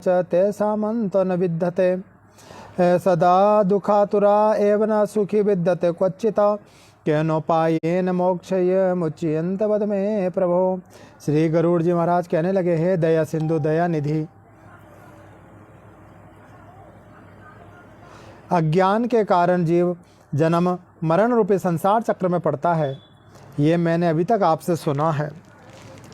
च तेषामन्तो न विद्यते। सदा दुखातुरा एव न सुखी विद्यते क्वचित् केनोपायेन मोक्षय मुच्यन्त वद मे प्रभो। श्री गरुड़ जी महाराज कहने लगे, हे दया सिंधु दया निधि, अज्ञान के कारण जीव जन्म मरण रूपी संसार चक्र में पड़ता है, ये मैंने अभी तक आपसे सुना है।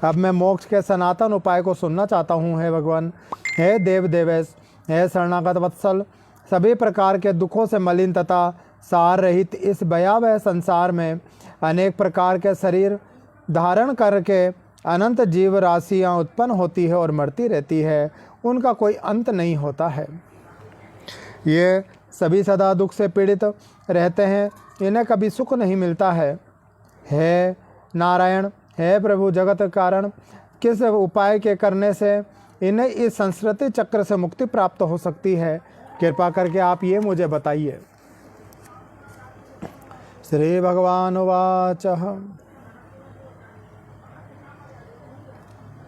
अब मैं मोक्ष के सनातन उपाय को सुनना चाहता हूँ। हे भगवान, हे देव देवेश, हे शरणागत वत्सल, सभी प्रकार के दुखों से मलिन तथा सार रहित इस भयावह संसार में अनेक प्रकार के शरीर धारण करके अनंत जीव राशियाँ उत्पन्न होती है और मरती रहती है, उनका कोई अंत नहीं होता है। ये सभी सदा दुख से पीड़ित रहते हैं, इन्हें कभी सुख नहीं मिलता है। हे नारायण, हे प्रभु जगत कारण, किस उपाय के करने से इन्हें इस संस्कृति चक्र से मुक्ति प्राप्त हो सकती है, कृपा करके आप ये मुझे बताइए। श्री भगवान उवाच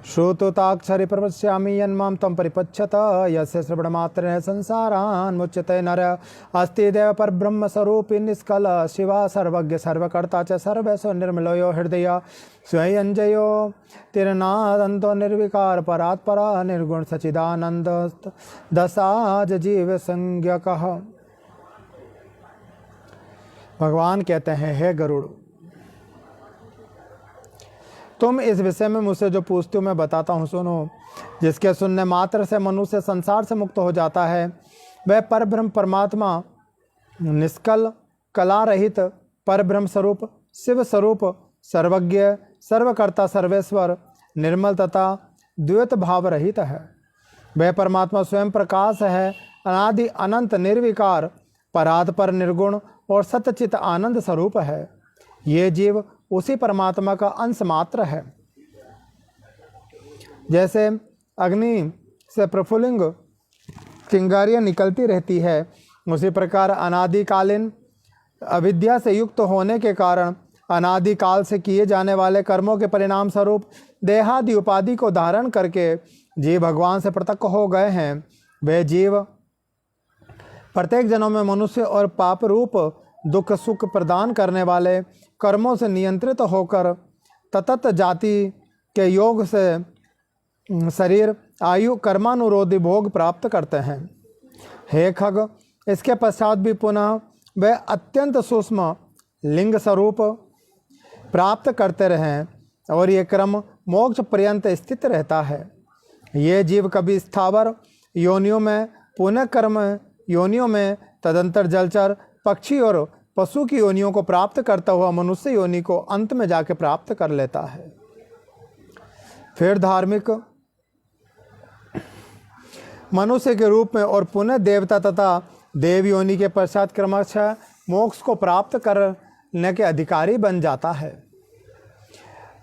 श्रुतोताक्षरी प्रपश्यामि यन्मां तं परिपच्छत यस्य श्रवणमात्रेण संसारान् मुच्यते नर अस्ति देव परब्रह्म स्वरूपी निष्कल शिवा सर्वज्ञ सर्वकर्ता च सर्वेषु निर्मलो हृदय स्वयंजयो तिरनादन्तो निर्विकार परात्परा निर्गुण सच्चिदानंद दशाज जीव संज्ञकः। भगवान कहते हैं, हे गरुड़, तुम इस विषय में मुझसे जो पूछते हो मैं बताता हूँ, सुनो। जिसके सुनने मात्र से मनुष्य संसार से मुक्त हो जाता है, वह परब्रह्म परमात्मा निष्कल कला रहित परब्रह्म स्वरूप शिव स्वरूप सर्वज्ञ सर्वकर्ता सर्वेश्वर निर्मल तथा द्वैत भाव रहित है। वह परमात्मा स्वयं प्रकाश है, अनादि अनंत निर्विकार परात्पर निर्गुण और सतचित आनंद स्वरूप है। ये जीव उसी परमात्मा का अंश मात्र है। जैसे अग्नि से प्रफुल्लिंग चिंगारियाँ निकलती रहती है, उसी प्रकार अनादिकालीन अविद्या से युक्त होने के कारण अनादिकाल से किए जाने वाले कर्मों के परिणाम स्वरूप देहादि उपाधि को धारण करके जीव भगवान से पृथक हो गए हैं। वे जीव प्रत्येक जन्म में मनुष्य और पाप रूप दुख सुख प्रदान करने वाले कर्मों से नियंत्रित होकर ततत जाति के योग से शरीर आयु कर्मानुरोधी भोग प्राप्त करते हैं। हे खग, इसके पश्चात भी पुनः वे अत्यंत सूक्ष्म लिंग स्वरूप प्राप्त करते रहें और ये क्रम मोक्ष पर्यंत स्थित रहता है। ये जीव कभी स्थावर योनियों में, पुनः कर्म योनियों में, तदंतर जलचर पक्षी और पशु की योनियों को प्राप्त करता हुआ मनुष्य योनि को अंत में जाके प्राप्त कर लेता है। फिर धार्मिक मनुष्य के रूप में और पुनः देवता तथा देव योनि के पश्चात क्रमशः मोक्ष को प्राप्त करने के अधिकारी बन जाता है।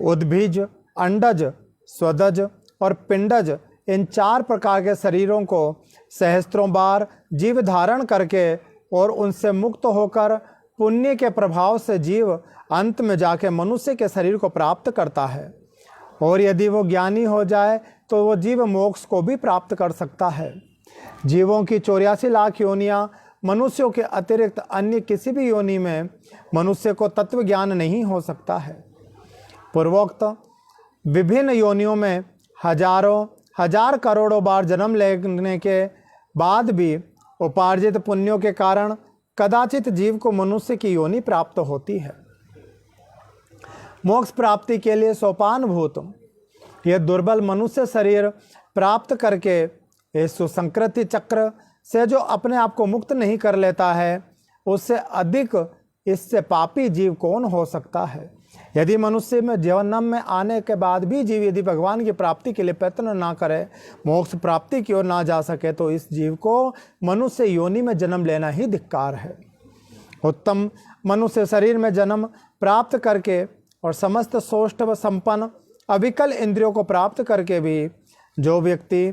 उद्भिज, अंडज, स्वदज और पिंडज, इन चार प्रकार के शरीरों को सहस्त्रों बार जीव धारण करके और उनसे मुक्त होकर पुण्य के प्रभाव से जीव अंत में जाके मनुष्य के शरीर को प्राप्त करता है। और यदि वो ज्ञानी हो जाए तो वो जीव मोक्ष को भी प्राप्त कर सकता है। जीवों की 84 लाख योनियाँ मनुष्यों के अतिरिक्त अन्य किसी भी योनि में मनुष्य को तत्व ज्ञान नहीं हो सकता है। पूर्वोक्त विभिन्न योनियों में हजारों हजार करोड़ों बार जन्म लेने के बाद भी उपार्जित पुण्यों के कारण कदाचित जीव को मनुष्य की योनि प्राप्त होती है। मोक्ष प्राप्ति के लिए सोपानभूत यह दुर्बल मनुष्य शरीर प्राप्त करके इस सुसंकृति चक्र से जो अपने आप को मुक्त नहीं कर लेता है, उससे अधिक इससे पापी जीव कौन हो सकता है। यदि मनुष्य में जन्म में आने के बाद भी जीव यदि भगवान की प्राप्ति के लिए प्रयत्न ना करे, मोक्ष प्राप्ति की ओर ना जा सके, तो इस जीव को मनुष्य योनि में जन्म लेना ही धिक्कार है। उत्तम मनुष्य शरीर में जन्म प्राप्त करके और समस्त सौष्ठव संपन्न अविकल इंद्रियों को प्राप्त करके भी जो व्यक्ति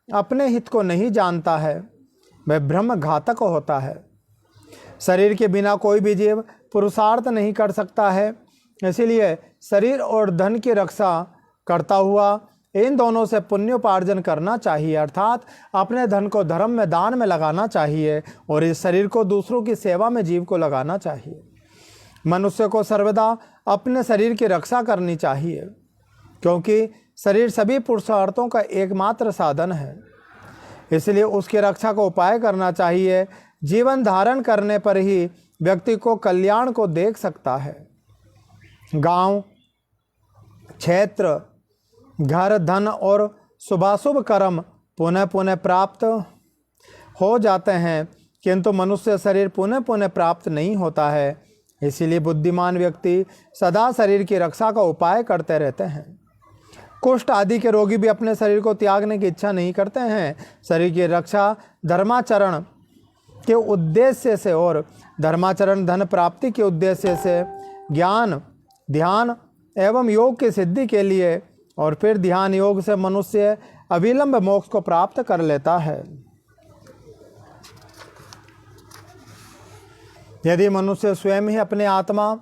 अपने हित को नहीं जानता है, वह ब्रह्म घातक होता है। शरीर के बिना कोई भी जीव पुरुषार्थ नहीं कर सकता है। इसीलिए शरीर और धन की रक्षा करता हुआ इन दोनों से पुण्योपार्जन करना चाहिए, अर्थात अपने धन को धर्म में दान में लगाना चाहिए और इस शरीर को दूसरों की सेवा में जीव को लगाना चाहिए। मनुष्य को सर्वदा अपने शरीर की रक्षा करनी चाहिए, क्योंकि शरीर सभी पुरुषार्थों का एकमात्र साधन है, इसलिए उसकी रक्षा का उपाय करना चाहिए। जीवन धारण करने पर ही व्यक्ति को कल्याण को देख सकता है। गांव, क्षेत्र, घर, धन और शुभाशुभ कर्म पुनः पुनः प्राप्त हो जाते हैं, किंतु मनुष्य शरीर पुनः पुनः प्राप्त नहीं होता है। इसीलिए बुद्धिमान व्यक्ति सदा शरीर की रक्षा का उपाय करते रहते हैं। कुष्ठ आदि के रोगी भी अपने शरीर को त्यागने की इच्छा नहीं करते हैं। शरीर की रक्षा धर्माचरण के उद्देश्य से और धर्माचरण धन प्राप्ति के उद्देश्य से, ज्ञान, ध्यान एवं योग की सिद्धि के लिए, और फिर ध्यान योग से मनुष्य अविलंब मोक्ष को प्राप्त कर लेता है। यदि मनुष्य स्वयं ही अपने आत्मा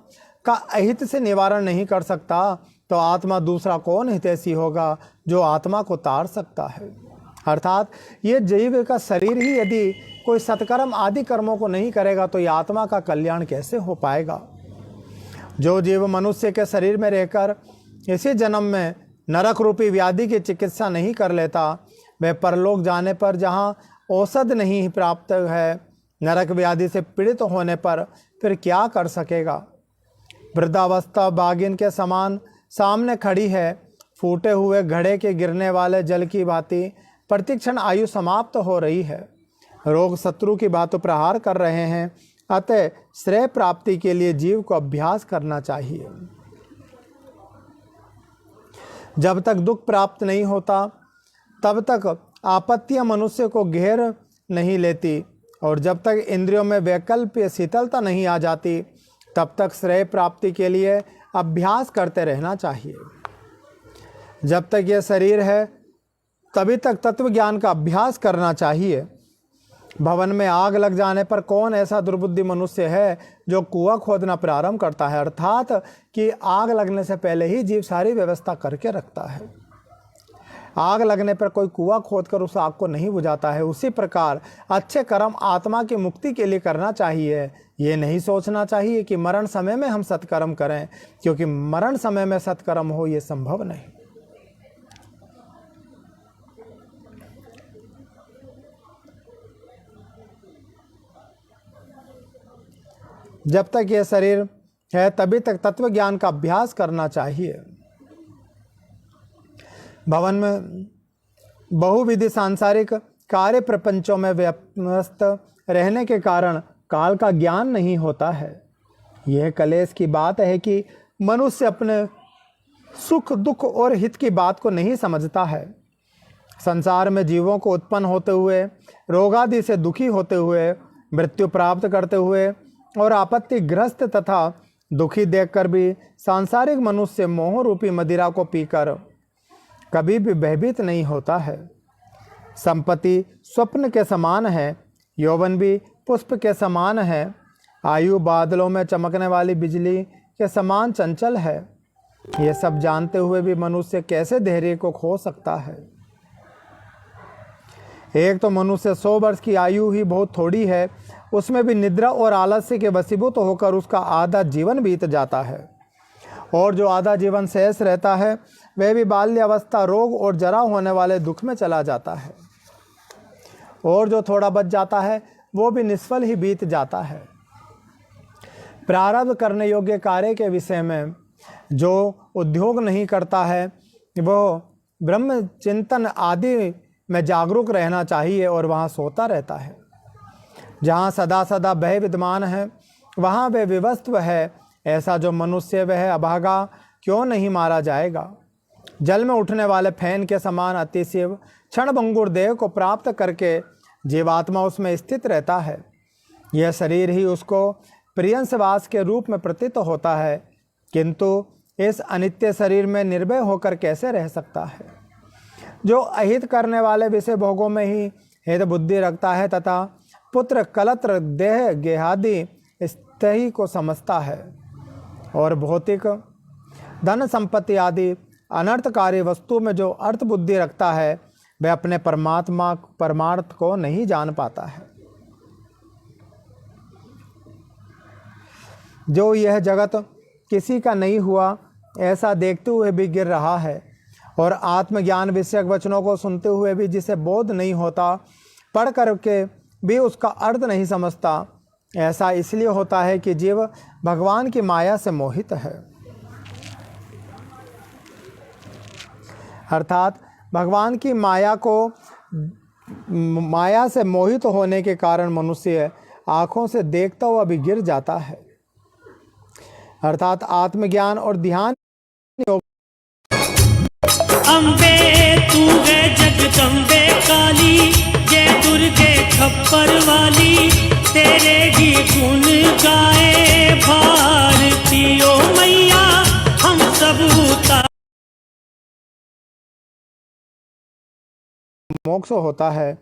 का अहित से निवारण नहीं कर सकता, तो आत्मा दूसरा कौन हितैषी होगा जो आत्मा को तार सकता है। अर्थात ये जीव का शरीर ही यदि कोई सत्कर्म आदि कर्मों को नहीं करेगा तो ये आत्मा का कल्याण कैसे हो पाएगा। जो जीव मनुष्य के शरीर में रहकर इसी जन्म में नरक रूपी व्याधि की चिकित्सा नहीं कर लेता, वह परलोक जाने पर जहाँ औषध नहीं प्राप्त है, नरक व्याधि से पीड़ित होने पर फिर क्या कर सकेगा। वृद्धावस्था बागिन के समान सामने खड़ी है। फूटे हुए घड़े के गिरने वाले जल की भांति प्रतिक्षण आयु समाप्त हो रही है। रोग शत्रु की भांति प्रहार कर रहे हैं। अतः श्रेय प्राप्ति के लिए जीव को अभ्यास करना चाहिए। जब तक दुख प्राप्त नहीं होता तब तक आपत्तियां मनुष्य को घेर नहीं लेती, और जब तक इंद्रियों में वैकल्पिक शीतलता नहीं आ जाती तब तक श्रेय प्राप्ति के लिए अभ्यास करते रहना चाहिए। जब तक यह शरीर है तभी तक तत्व ज्ञान का अभ्यास करना चाहिए। भवन में आग लग जाने पर कौन ऐसा दुर्बुद्धि मनुष्य है जो कुआं खोदना प्रारंभ करता है, अर्थात कि आग लगने से पहले ही जीव सारी व्यवस्था करके रखता है। आग लगने पर कोई कुआं खोदकर उस आग को नहीं बुझाता है। उसी प्रकार अच्छे कर्म आत्मा की मुक्ति के लिए करना चाहिए। ये नहीं सोचना चाहिए कि मरण समय में हम सत्कर्म करें, क्योंकि मरण समय में सत्कर्म हो ये संभव नहीं। जब तक यह शरीर है तभी तक तत्व ज्ञान का अभ्यास करना चाहिए। भवन में बहुविधि सांसारिक कार्य प्रपंचों में व्यस्त रहने के कारण काल का ज्ञान नहीं होता है। यह कलेश की बात है कि मनुष्य अपने सुख दुख और हित की बात को नहीं समझता है। संसार में जीवों को उत्पन्न होते हुए, रोगादि से दुखी होते हुए, मृत्यु प्राप्त करते हुए और आपत्तिग्रस्त तथा दुखी देखकर भी सांसारिक मनुष्य मोह रूपी मदिरा को पीकर कभी भी भयभीत नहीं होता है। संपत्ति स्वप्न के समान है, यौवन भी पुष्प के समान है, आयु बादलों में चमकने वाली बिजली के समान चंचल है। ये सब जानते हुए भी मनुष्य कैसे धैर्य को खो सकता है। एक तो मनुष्य 100 वर्ष की आयु ही बहुत थोड़ी है, उसमें भी निद्रा और आलस्य के वशीभूत होकर उसका आधा जीवन बीत जाता है, और जो आधा जीवन शेष रहता है वह भी बाल्यावस्था, रोग और जरा होने वाले दुख में चला जाता है, और जो थोड़ा बच जाता है वो भी निष्फल ही बीत जाता है। प्रारब्ध करने योग्य कार्य के विषय में जो उद्योग नहीं करता है वह ब्रह्म चिंतन आदि में जागरूक रहना चाहिए और वहाँ सोता रहता है। जहाँ सदा सदा भय विद्यमान है वहाँ वह विवस्त्र है। ऐसा जो मनुष्य वह अभागा क्यों नहीं मारा जाएगा। जल में उठने वाले फैन के समान अतिशिव क्षणभंगुर देह को प्राप्त करके जीवात्मा उसमें स्थित रहता है। यह शरीर ही उसको प्रियंसवास के रूप में प्रतीत होता है, किंतु इस अनित्य शरीर में निर्भय होकर कैसे रह सकता है। जो अहित करने वाले विषय भोगों में ही हित बुद्धि रखता है तथा पुत्र कलत्र देह गेहादि स्थयी को समझता है और भौतिक धन संपत्ति आदि अनर्थकारी वस्तु में जो अर्थ बुद्धि रखता है वह अपने परमार्थ को नहीं जान पाता है। जो यह जगत किसी का नहीं हुआ ऐसा देखते हुए भी गिर रहा है और आत्मज्ञान विषयक वचनों को सुनते हुए भी जिसे बोध नहीं होता, पढ़ करके भी उसका अर्थ नहीं समझता, ऐसा इसलिए होता है कि जीव भगवान की माया से मोहित है। अर्थात भगवान की माया से मोहित होने के कारण मनुष्य आँखों से देखता हुआ भी गिर जाता है। अर्थात आत्मज्ञान और ध्यान। अम्बे तू है जगदम्बे काली, जय दुर्गे खप्पर वाली, तेरे ही गुण गाए भारती ओ मैया हम सब उतार। मोक्ष होता है,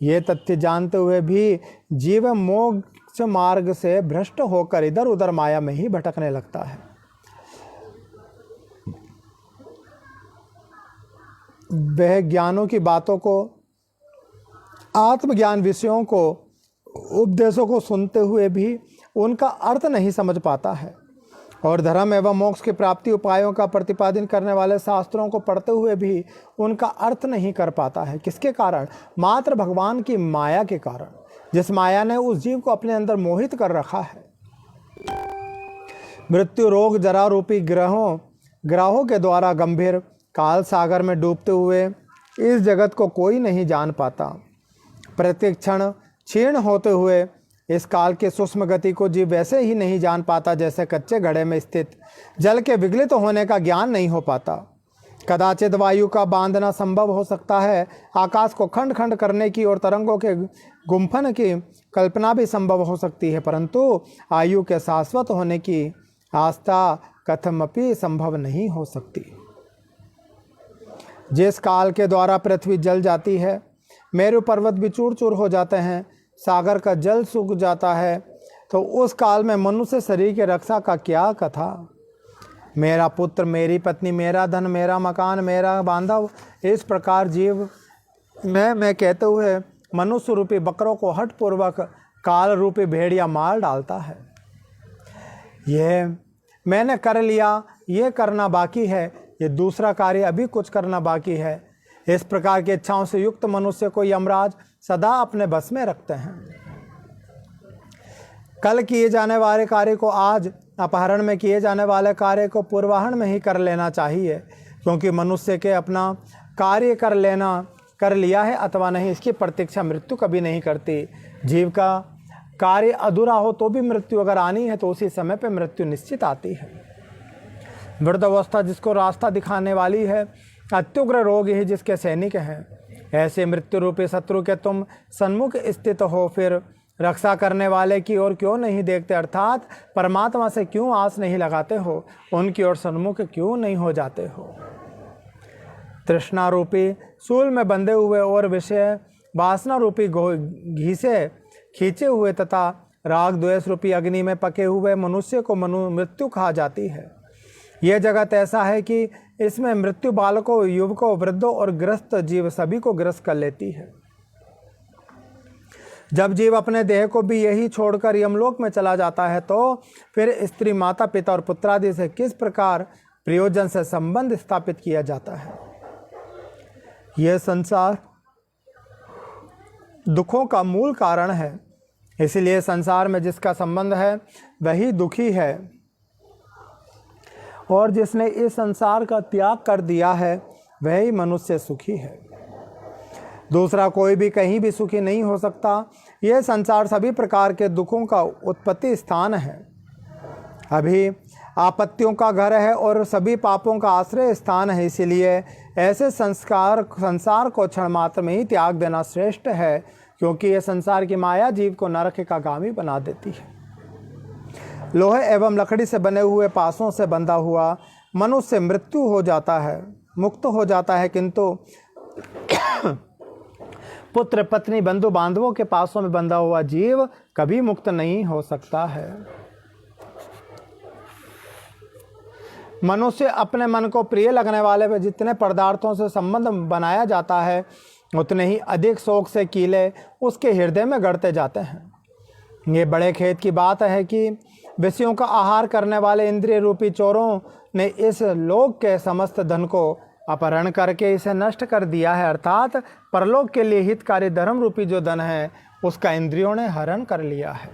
ये तथ्य जानते हुए भी जीव मोक्ष मार्ग से भ्रष्ट होकर इधर उधर माया में ही भटकने लगता है। वह ज्ञानों की बातों को, आत्मज्ञान विषयों को, उपदेशों को सुनते हुए भी उनका अर्थ नहीं समझ पाता है और धर्म एवं मोक्ष की प्राप्ति उपायों का प्रतिपादन करने वाले शास्त्रों को पढ़ते हुए भी उनका अर्थ नहीं कर पाता है। किसके कारण? मात्र भगवान की माया के कारण, जिस माया ने उस जीव को अपने अंदर मोहित कर रखा है। मृत्यु, रोग, जरा रूपी ग्रहों के द्वारा गंभीर काल सागर में डूबते हुए इस जगत को कोई नहीं जान पाता। प्रत्येक क्षण क्षीण होते हुए इस काल के सूक्ष्म गति को जीव वैसे ही नहीं जान पाता जैसे कच्चे घड़े में स्थित जल के विगलित होने का ज्ञान नहीं हो पाता। कदाचित वायु का बांधना संभव हो सकता है, आकाश को खंड खंड करने की और तरंगों के गुम्फन की कल्पना भी संभव हो सकती है, परंतु आयु के शाश्वत होने की आस्था कथमपि संभव नहीं हो सकती। जिस काल के द्वारा पृथ्वी जल जाती है, मेरु पर्वत भी चूर चूर हो जाते हैं, सागर का जल सूख जाता है, तो उस काल में मनुष्य शरीर की रक्षा का क्या कथा। मेरा पुत्र, मेरी पत्नी, मेरा धन, मेरा मकान, मेरा बांधव, इस प्रकार जीव मैं कहते हुए मनुष्य रूपी बकरों को हठपूर्वक काल रूपी भेड़िया मार डालता है। यह मैंने कर लिया, ये करना बाकी है, ये दूसरा कार्य अभी कुछ करना बाकी है। इस प्रकार की इच्छाओं से युक्त मनुष्य को यमराज सदा अपने बस में रखते हैं। कल किए जाने वाले कार्य को आज, अपहरण में किए जाने वाले कार्य को पूर्वाहन में ही कर लेना चाहिए, क्योंकि मनुष्य के अपना कार्य कर लिया है अथवा नहीं, इसकी प्रतीक्षा मृत्यु कभी नहीं करती। जीव का कार्य अधूरा हो तो भी मृत्यु अगर आनी है तो उसी समय पे मृत्यु निश्चित आती है। वृद्धावस्था जिसको रास्ता दिखाने वाली है, अत्युग्र रोग ही जिसके सैनिक हैं, ऐसे मृत्यु रूपी शत्रु के तुम सन्मुख स्थित हो, फिर रक्षा करने वाले की ओर क्यों नहीं देखते, अर्थात परमात्मा से क्यों आस नहीं लगाते हो, उनकी ओर सन्मुख क्यों नहीं हो जाते हो। तृष्णा रूपी सूल में बंधे हुए और विषय वासना रूपी घी से खींचे हुए तथा राग द्वेष रूपी अग्नि में पके हुए मनुष्य को मृत्यु कहा जाती है। यह जगत ऐसा है कि इसमें मृत्यु बालकों, युवकों, वृद्धों और ग्रस्त जीव सभी को ग्रस्त कर लेती है। जब जीव अपने देह को भी यही छोड़कर यमलोक में चला जाता है तो फिर स्त्री, माता, पिता और पुत्रादि से किस प्रकार प्रयोजन से संबंध स्थापित किया जाता है। यह संसार दुखों का मूल कारण है, इसलिए संसार में जिसका संबंध है वही दुखी है, और जिसने इस संसार का त्याग कर दिया है वही मनुष्य सुखी है। दूसरा कोई भी कहीं भी सुखी नहीं हो सकता। यह संसार सभी प्रकार के दुखों का उत्पत्ति स्थान है, अभी आपत्तियों का घर है और सभी पापों का आश्रय स्थान है। इसीलिए ऐसे संसार को क्षण मात्र में ही त्याग देना श्रेष्ठ है, क्योंकि यह संसार की माया जीव को नरक का गामी बना देती है। लोहे एवं लकड़ी से बने हुए पासों से बंधा हुआ मनुष्य मृत्यु हो जाता है, मुक्त हो जाता है, किंतु पुत्र, पत्नी, बंधु बांधवों के पासों में बंधा हुआ जीव कभी मुक्त नहीं हो सकता है। मनुष्य अपने मन को प्रिय लगने वाले वे जितने पदार्थों से संबंध बनाया जाता है, उतने ही अधिक शौक से कीले उसके हृदय में गढ़ते जाते हैं। ये बड़े खेद की बात है कि विषयों का आहार करने वाले इंद्रिय रूपी चोरों ने इस लोक के समस्त धन को अपहरण करके इसे नष्ट कर दिया है, अर्थात परलोक के लिए हितकारी धर्म रूपी जो धन है उसका इंद्रियों ने हरण कर लिया है।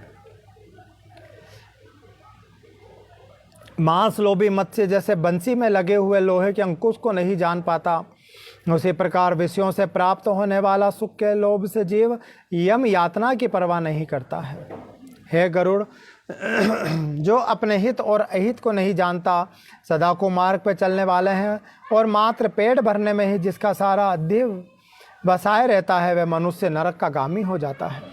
मांस लोभी मत्स्य जैसे बंसी में लगे हुए लोहे के अंकुश को नहीं जान पाता, उसी प्रकार विषयों से प्राप्त होने वाला सुख के लोभ से जीव यम यातना की परवाह नहीं करता है। हे गरुड़, जो अपने हित और अहित को नहीं जानता, सदा को मार्ग पर चलने वाले हैं और मात्र पेट भरने में ही जिसका सारा दिव बसाए रहता है, वह मनुष्य नरक का गामी हो जाता है।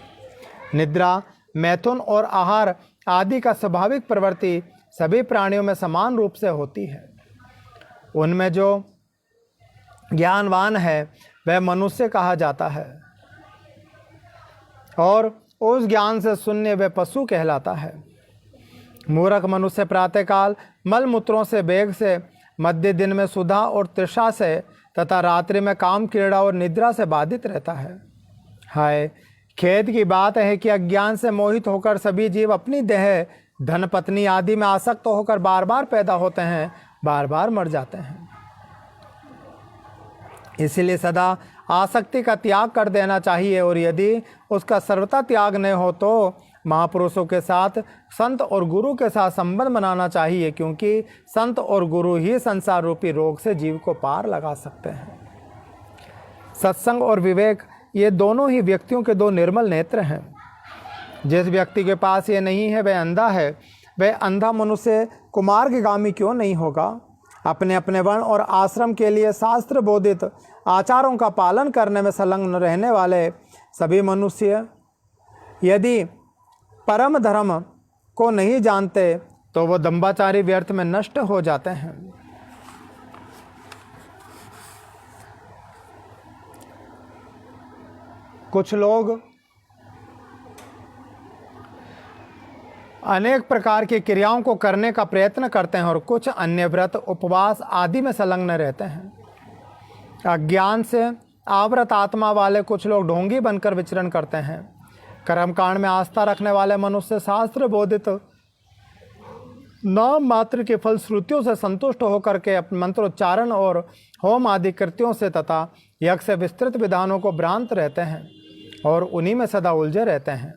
निद्रा, मैथुन और आहार आदि का स्वाभाविक प्रवृत्ति सभी प्राणियों में समान रूप से होती है। उनमें जो ज्ञानवान है वह मनुष्य कहा जाता है और उस ज्ञान से शून्य वह पशु कहलाता है। मूर्ख मनुष्य प्रातःकाल मल मूत्रों से वेग से, मध्य दिन में सुधा और तृषा से तथा रात्रि में काम क्रीड़ा और निद्रा से बाधित रहता है। हाय, खेद की बात है कि अज्ञान से मोहित होकर सभी जीव अपनी देह, धन, पत्नी आदि में आसक्त होकर बार बार पैदा होते हैं, बार बार मर जाते हैं। इसलिए सदा आसक्ति का त्याग कर देना चाहिए और यदि उसका सर्वथा त्याग नहीं हो तो महापुरुषों के साथ, संत और गुरु के साथ संबंध बनाना चाहिए, क्योंकि संत और गुरु ही संसार रूपी रोग से जीव को पार लगा सकते हैं। सत्संग और विवेक ये दोनों ही व्यक्तियों के दो निर्मल नेत्र हैं। जिस व्यक्ति के पास ये नहीं है वह अंधा है। वह अंधा मनुष्य कुमार्गगामी क्यों नहीं होगा? अपने अपने वर्ण और आश्रम के लिए शास्त्र बोधित आचारों का पालन करने में संलग्न रहने वाले सभी मनुष्य यदि परम धर्म को नहीं जानते तो वो दंभाचारी व्यर्थ में नष्ट हो जाते हैं। कुछ लोग अनेक प्रकार की क्रियाओं को करने का प्रयत्न करते हैं और कुछ अन्य व्रत, उपवास आदि में संलग्न रहते हैं। अज्ञान से आवृत आत्मा वाले कुछ लोग ढोंगी बनकर विचरण करते हैं। कर्मकांड में आस्था रखने वाले मनुष्य शास्त्र बोधित नाम मात्र के फलश्रुतियों से संतुष्ट होकर के अपने मंत्रोच्चारण और होम आदि कृत्यों से तथा यज्ञ से विस्तृत विधानों को भ्रांत रहते हैं और उन्हीं में सदा उलझे रहते हैं।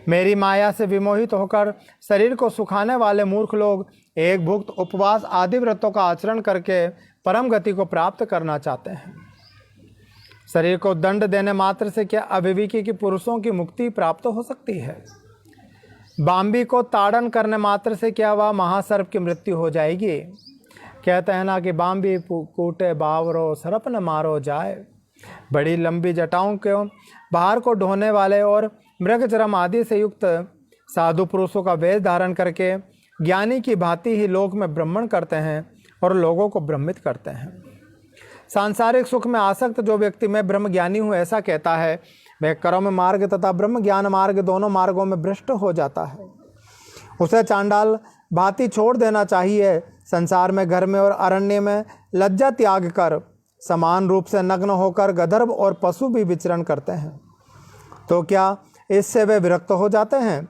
मेरी माया से विमोहित होकर शरीर को सुखाने वाले मूर्ख लोग एक भुक्त, उपवास आदि व्रतों का आचरण करके परम गति को प्राप्त करना चाहते हैं। शरीर को दंड देने मात्र से क्या अविवेकी की पुरुषों की मुक्ति प्राप्त हो सकती है? बाम्बी को ताड़न करने मात्र से क्या वह महासर्प की मृत्यु हो जाएगी? कहते हैं ना कि बाम्बी कूटे बावरो सरप न मारो जाए। बड़ी लंबी जटाओं के बाहर को ढोने वाले और मृग चरम आदि से युक्त साधु पुरुषों का वेश धारण करके ज्ञानी की भांति ही लोक में ब्रह्मण करते हैं और लोगों को भ्रमित करते हैं। सांसारिक सुख में आसक्त जो व्यक्ति मैं ब्रह्म ज्ञानी हूँ ऐसा कहता है, वह कर्म मार्ग तथा ब्रह्म ज्ञान मार्ग दोनों मार्गों में भ्रष्ट हो जाता है। उसे चांडाल भांति छोड़ देना चाहिए। संसार में, घर में और अरण्य में लज्जा त्याग कर समान रूप से नग्न होकर गंधर्व और पशु भी विचरण करते हैं, तो क्या इससे वे विरक्त हो जाते हैं?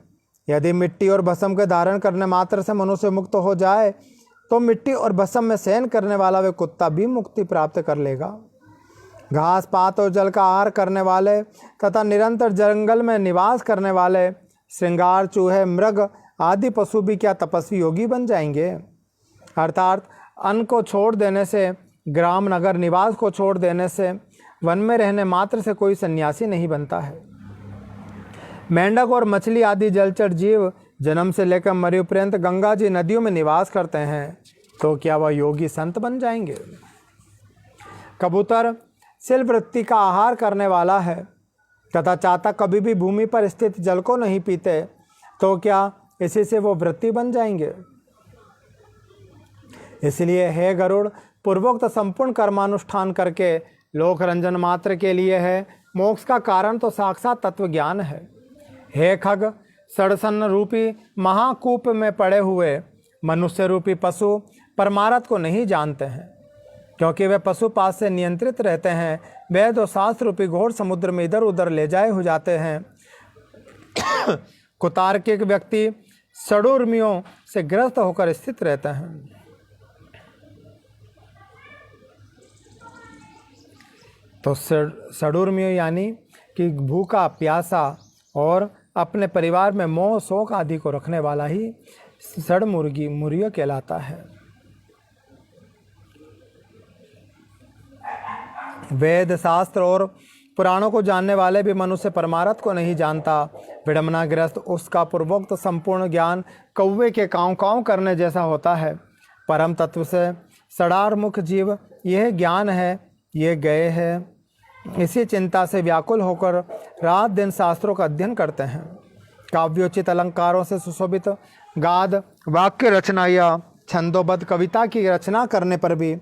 यदि मिट्टी और भस्म के धारण करने मात्र से मनुष्य मुक्त हो जाए तो मिट्टी और भस्म में शयन करने वाला वे कुत्ता भी मुक्ति प्राप्त कर लेगा। घास पात और जल का आहार करने वाले तथा निरंतर जंगल में निवास करने वाले श्रृंगार, चूहे, मृग आदि पशु भी क्या तपस्वी योगी बन जाएंगे? अर्थात अन्न को छोड़ देने से, ग्राम नगर निवास को छोड़ देने से, वन में रहने मात्र से कोई सन्यासी नहीं बनता है। मेंढक और मछली आदि जलचर जीव जन्म से लेकर मृत्यु पर्यंत गंगा जी नदियों में निवास करते हैं, तो क्या वह योगी संत बन जाएंगे? कबूतर सिल वृत्ति का आहार करने वाला है तथा चातक कभी भी भूमि पर स्थित जल को नहीं पीते, तो क्या इसी से वो वृत्ति बन जाएंगे? इसलिए हे गरुड़, पूर्वोक्त संपूर्ण कर्मानुष्ठान करके लोक रंजन मात्र के लिए है। मोक्ष का कारण तो साक्षात तत्व ज्ञान है। हे खग, सड़सन रूपी महाकूप में पड़े हुए मनुष्य रूपी पशु परमार्थ को नहीं जानते हैं, क्योंकि वे पशुपात से नियंत्रित रहते हैं। वेद और शास्त्र रूपी घोर समुद्र में इधर उधर ले जाए हो जाते हैं। कुतार्किक व्यक्ति षडूर्मियों से ग्रस्त होकर स्थित रहते हैं। तो षडूर्मियों यानी कि भूखा प्यासा और अपने परिवार में मोह शोक आदि को रखने वाला ही मुर्गियों कहलाता है। वेद शास्त्र और पुराणों को जानने वाले भी मनुष्य परमार्थ को नहीं जानता। विडम्बनाग्रस्त उसका पूर्वोक्त संपूर्ण ज्ञान कौवे के काँव काँव करने जैसा होता है। परम तत्व से षडार्मुख जीव यह ज्ञान है, ये गए है, इसी चिंता से व्याकुल होकर रात दिन शास्त्रों का अध्ययन करते हैं। काव्योचित अलंकारों से सुशोभित गाद वाक्य रचना या छंदोबद्ध कविता की रचना करने पर भी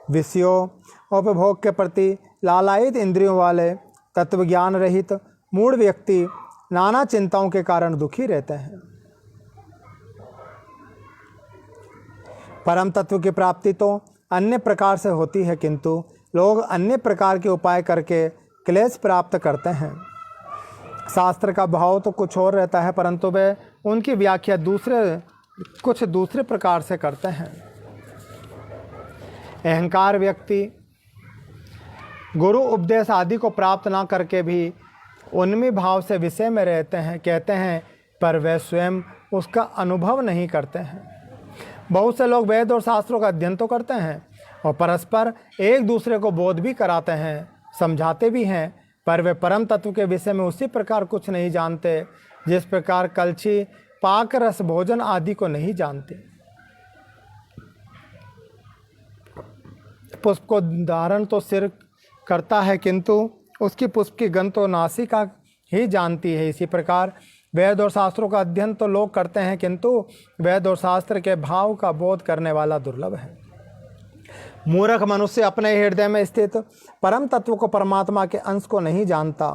विषयों उपभोग के प्रति लालायित इंद्रियों वाले तत्वज्ञान रहित मूढ़ व्यक्ति नाना चिंताओं के कारण दुखी रहते हैं। परम तत्व की प्राप्ति तो अन्य प्रकार से होती है, किंतु लोग अन्य प्रकार के उपाय करके क्लेश प्राप्त करते हैं। शास्त्र का भाव तो कुछ और रहता है, परंतु वे उनकी व्याख्या कुछ दूसरे प्रकार से करते हैं। अहंकार व्यक्ति गुरु उपदेश आदि को प्राप्त ना करके भी उन्मी भाव से विषय में रहते हैं, कहते हैं, पर वे स्वयं उसका अनुभव नहीं करते हैं। बहुत से लोग वेद और शास्त्रों का अध्ययन तो करते हैं और परस्पर एक दूसरे को बोध भी कराते हैं, समझाते भी हैं, पर वे परम तत्व के विषय में उसी प्रकार कुछ नहीं जानते जिस प्रकार कलछी पाक रस भोजन आदि को नहीं जानते। पुष्प को धारण तो सिर करता है, किंतु उसकी पुष्प की गंध तो नासिका ही जानती है। इसी प्रकार वेद और शास्त्रों का अध्ययन तो लोग करते हैं, किंतु वेद और शास्त्र के भाव का बोध करने वाला दुर्लभ है। मूर्ख मनुष्य अपने हृदय में स्थित परम तत्व को, परमात्मा के अंश को नहीं जानता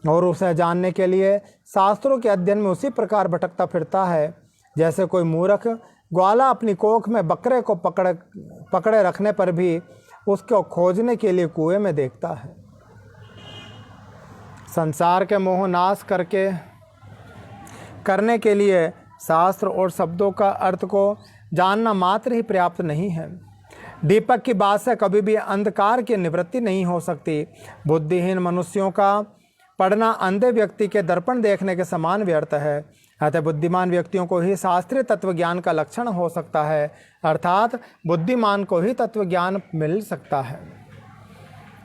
और उसे जानने के लिए शास्त्रों के अध्ययन में उसी प्रकार भटकता फिरता है जैसे कोई मूर्ख ग्वाला अपनी कोख में बकरे को पकड़े रखने पर भी उसको खोजने के लिए कुएं में देखता है। संसार के मोह नाश करने के लिए शास्त्र और शब्दों का अर्थ को जानना मात्र ही पर्याप्त नहीं है। दीपक की बात से कभी भी अंधकार की निवृत्ति नहीं हो सकती। बुद्धिहीन मनुष्यों का पढ़ना अंधे व्यक्ति के दर्पण देखने के समान व्यर्थ है। अतः बुद्धिमान व्यक्तियों को ही शास्त्रीय तत्व ज्ञान का लक्षण हो सकता है, अर्थात बुद्धिमान को ही तत्व ज्ञान मिल सकता है।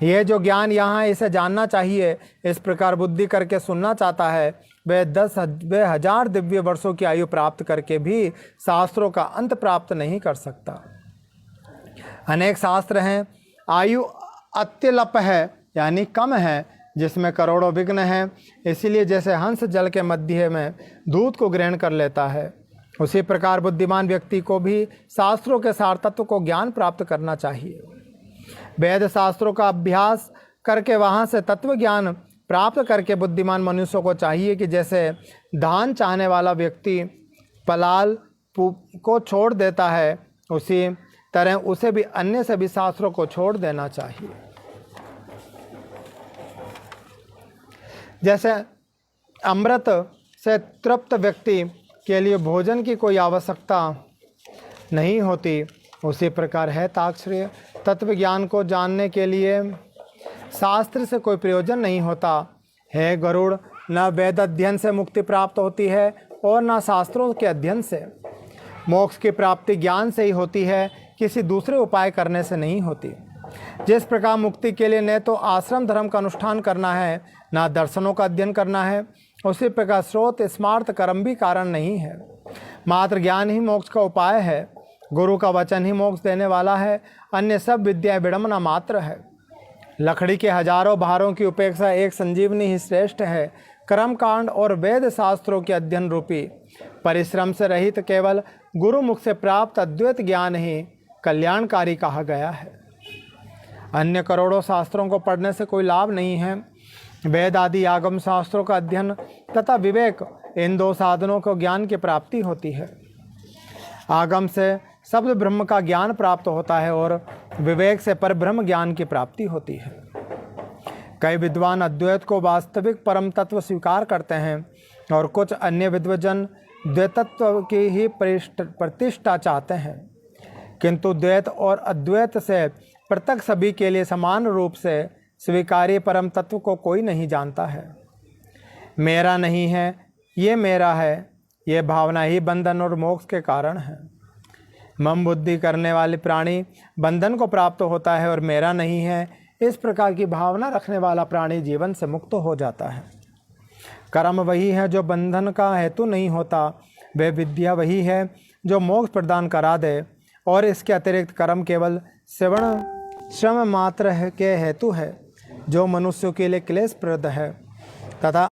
यह जो ज्ञान यहाँ इसे जानना चाहिए, इस प्रकार बुद्धि करके सुनना चाहता है, वह 1000 दिव्य वर्षों की आयु प्राप्त करके भी शास्त्रों का अंत प्राप्त नहीं कर सकता। अनेक शास्त्र हैं, आयु अत्यल्प है यानी कम है, जिसमें करोड़ों विघ्न हैं। इसीलिए जैसे हंस जल के मध्य में दूध को ग्रहण कर लेता है, उसी प्रकार बुद्धिमान व्यक्ति को भी शास्त्रों के सार तत्व को ज्ञान प्राप्त करना चाहिए। वेद शास्त्रों का अभ्यास करके वहाँ से तत्व ज्ञान प्राप्त करके बुद्धिमान मनुष्यों को चाहिए कि जैसे धान चाहने वाला व्यक्ति पलाल को छोड़ देता है, उसी तरह उसे भी अन्य सभी शास्त्रों को छोड़ देना चाहिए। जैसे अमृत से तृप्त व्यक्ति के लिए भोजन की कोई आवश्यकता नहीं होती, उसी प्रकार है ताक्षर्य तत्व ज्ञान को जानने के लिए शास्त्र से कोई प्रयोजन नहीं होता। है गरुड़, न वेद अध्ययन से मुक्ति प्राप्त होती है और न शास्त्रों के अध्ययन से। मोक्ष की प्राप्ति ज्ञान से ही होती है, किसी दूसरे उपाय करने से नहीं होती। जिस प्रकार मुक्ति के लिए न तो आश्रम धर्म का अनुष्ठान करना है, न दर्शनों का अध्ययन करना है, उसी प्रकार स्रोत स्मार्थ कर्म भी कारण नहीं है। मात्र ज्ञान ही मोक्ष का उपाय है। गुरु का वचन ही मोक्ष देने वाला है, अन्य सब विद्या विडंबना मात्र है। लकड़ी के हजारों भारों की उपेक्षा एक संजीवनी ही श्रेष्ठ है। कर्मकांड और वेद शास्त्रों के अध्ययन रूपी परिश्रम से रहित केवल गुरुमुख से प्राप्त अद्वैत ज्ञान ही कल्याणकारी कहा गया है। अन्य करोड़ों शास्त्रों को पढ़ने से कोई लाभ नहीं है। वेद आदि आगम शास्त्रों का अध्ययन तथा विवेक, इन दो साधनों को ज्ञान की प्राप्ति होती है। आगम से शब्द ब्रह्म का ज्ञान प्राप्त होता है और विवेक से परब्रह्म ज्ञान की प्राप्ति होती है। कई विद्वान अद्वैत को वास्तविक परम तत्व स्वीकार करते हैं और कुछ अन्य विद्वजन द्वैतत्व की ही प्रतिष्ठा चाहते हैं, किंतु द्वैत और अद्वैत से पृथक सभी के लिए समान रूप से स्वीकार्य परम तत्व को कोई नहीं जानता है। मेरा नहीं है, ये मेरा है, ये भावना ही बंधन और मोक्ष के कारण है। मम बुद्धि करने वाले प्राणी बंधन को प्राप्त होता है और मेरा नहीं है, इस प्रकार की भावना रखने वाला प्राणी जीवन से मुक्त हो जाता है। कर्म वही है जो बंधन का हेतु नहीं होता, वह विद्या वही है जो मोक्ष प्रदान करा दे, और इसके अतिरिक्त कर्म केवल श्रम मात्र के हेतु है जो मनुष्यों के लिए क्लेशप्रद है तथा